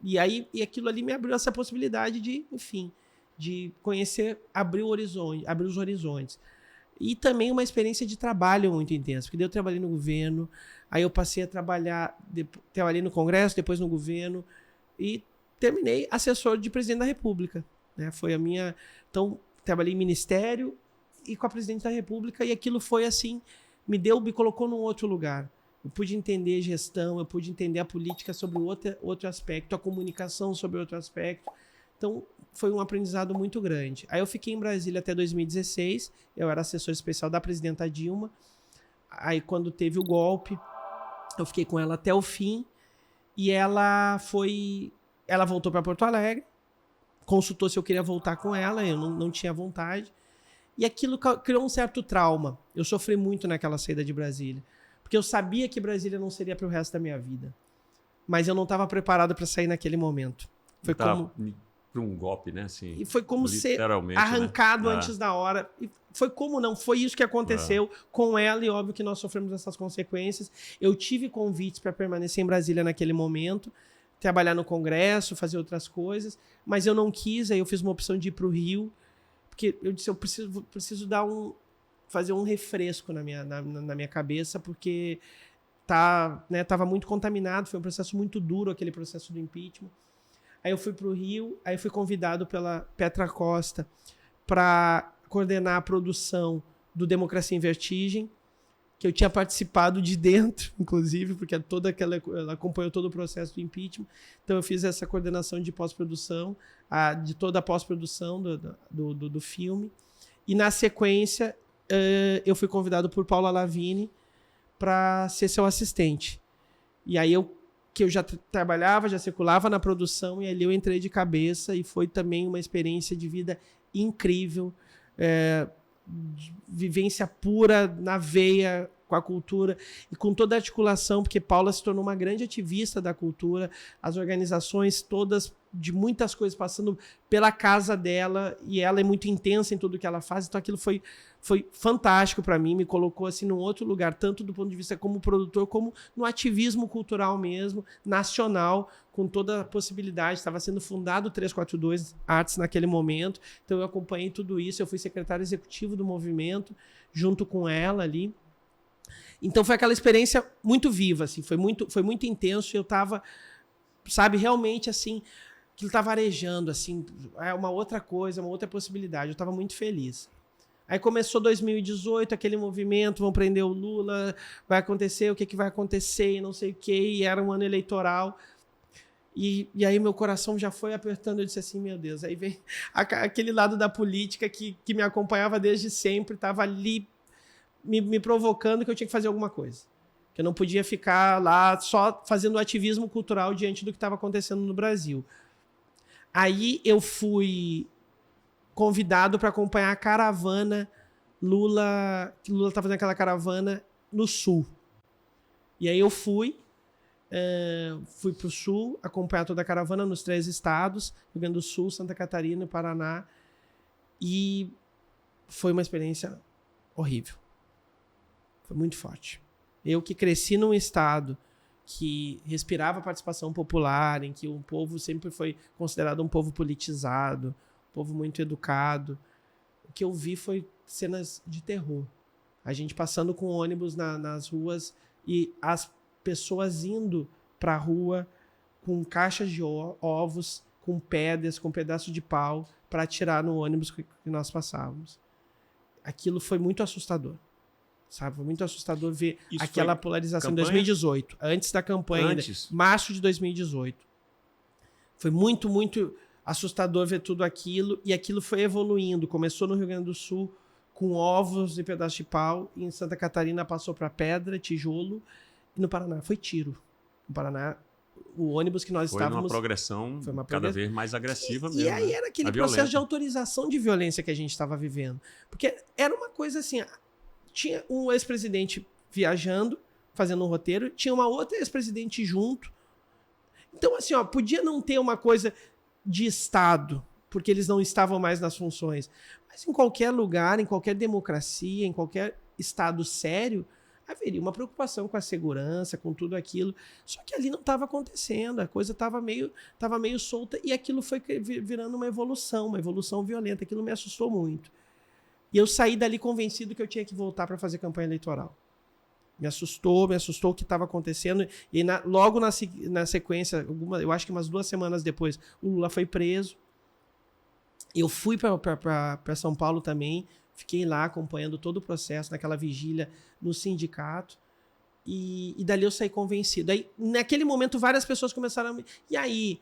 E aquilo ali me abriu essa possibilidade de, enfim, de conhecer, abrir os horizontes. E também uma experiência de trabalho muito intensa, porque daí eu trabalhei no governo, aí eu passei a trabalhei no Congresso, depois no governo, e terminei assessor de presidente da República, né? Foi a minha... Então, trabalhei em ministério e com a presidente da República, e aquilo foi assim, me colocou num outro lugar. Eu pude entender gestão, eu pude entender a política sobre outro aspecto, a comunicação sobre outro aspecto. Então, foi um aprendizado muito grande. Aí eu fiquei em Brasília até 2016, eu era assessor especial da presidenta Dilma. Aí, quando teve o golpe, eu fiquei com ela até o fim, e ela voltou para Porto Alegre, consultou se eu queria voltar com ela, eu não tinha vontade, e aquilo criou um certo trauma. Eu sofri muito naquela saída de Brasília, porque eu sabia que Brasília não seria para o resto da minha vida, mas eu não estava preparado para sair naquele momento. Foi como para um golpe, né? Assim, e foi como ser arrancado, né? Antes da hora. E foi como não, foi isso que aconteceu com ela, e óbvio que nós sofremos essas consequências. Eu tive convites para permanecer em Brasília naquele momento, trabalhar no Congresso, fazer outras coisas, mas eu não quis, aí eu fiz uma opção de ir para o Rio, porque eu disse, eu preciso fazer um refresco na minha cabeça, porque tava muito contaminado, foi um processo muito duro, aquele processo do impeachment. Aí eu fui para o Rio, aí fui convidado pela Petra Costa para coordenar a produção do Democracia em Vertigem, que eu tinha participado de dentro, inclusive, porque ela acompanhou todo o processo do impeachment. Então eu fiz essa coordenação de pós-produção, de toda a pós-produção do filme. E na sequência, eu fui convidado por Paula Lavigne para ser seu assistente. E aí que eu já trabalhava, já circulava na produção, e ali eu entrei de cabeça, e foi também uma experiência de vida incrível, vivência pura na veia com a cultura e com toda a articulação, porque Paula se tornou uma grande ativista da cultura, as organizações todas de muitas coisas passando pela casa dela, e ela é muito intensa em tudo que ela faz, então aquilo foi fantástico para mim, me colocou assim num outro lugar, tanto do ponto de vista como produtor, como no ativismo cultural mesmo, nacional, com toda a possibilidade. Estava sendo fundado o 342 Artes naquele momento, então eu acompanhei tudo isso, eu fui secretário executivo do movimento, junto com ela ali. Então foi aquela experiência muito viva, assim, foi muito intenso, e eu estava, sabe, realmente assim, aquilo estava arejando, assim, uma outra coisa, uma outra possibilidade, eu estava muito feliz. Aí começou 2018, aquele movimento, vão prender o Lula, vai acontecer, o que vai acontecer, e não sei o que, e era um ano eleitoral, e aí meu coração já foi apertando, eu disse assim, meu Deus, aí vem aquele lado da política que me acompanhava desde sempre, estava ali me provocando que eu tinha que fazer alguma coisa, que eu não podia ficar lá só fazendo ativismo cultural diante do que estava acontecendo no Brasil. Aí eu fui convidado para acompanhar a caravana Lula estava fazendo aquela caravana no Sul. E aí eu fui para o Sul, acompanhar toda a caravana nos 3 estados, Rio Grande do Sul, Santa Catarina e Paraná, e foi uma experiência horrível. Foi muito forte. Eu que cresci num estado que respirava participação popular, em que o povo sempre foi considerado um povo politizado, um povo muito educado, o que eu vi foi cenas de terror. A gente passando com ônibus nas ruas e as pessoas indo para a rua com caixas de ovos, com pedras, com pedaços de pau para atirar no ônibus que nós passávamos. Aquilo foi muito assustador. Sabe? Foi muito assustador ver isso, aquela polarização em 2018, antes da campanha, março de 2018. Foi muito, muito assustador ver tudo aquilo, e aquilo foi evoluindo. Começou no Rio Grande do Sul com ovos e pedaços de pau, e em Santa Catarina passou para pedra, tijolo, e no Paraná foi tiro. No Paraná, o ônibus que nós estávamos... Foi uma progressão cada vez mais agressiva mesmo. E aí era aquele processo de autorização de violência que a gente estava vivendo. Porque era uma coisa assim... Tinha um ex-presidente viajando, fazendo um roteiro, tinha uma outra ex-presidente junto. Então, assim, podia não ter uma coisa de Estado, porque eles não estavam mais nas funções. Mas em qualquer lugar, em qualquer democracia, em qualquer Estado sério, haveria uma preocupação com a segurança, com tudo aquilo. Só que ali não estava acontecendo, a coisa estava meio solta e aquilo foi virando uma evolução violenta. Aquilo me assustou muito. E eu saí dali convencido que eu tinha que voltar para fazer campanha eleitoral. Me assustou o que estava acontecendo. E logo na sequência, eu acho que umas 2 semanas depois, o Lula foi preso. Eu fui para São Paulo também, fiquei lá acompanhando todo o processo, naquela vigília no sindicato. E dali eu saí convencido. Aí, naquele momento, várias pessoas começaram a... E aí,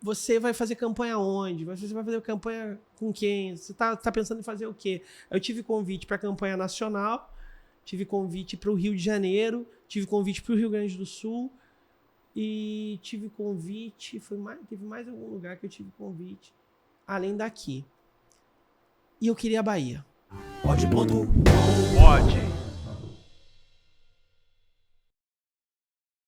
você vai fazer campanha onde? Você vai fazer campanha com quem? Você tá pensando em fazer o quê? Eu tive convite para a campanha nacional, tive convite para o Rio de Janeiro, tive convite para o Rio Grande do Sul e tive convite... Teve mais algum lugar que eu tive convite, além daqui. E eu queria a Bahia. Pode.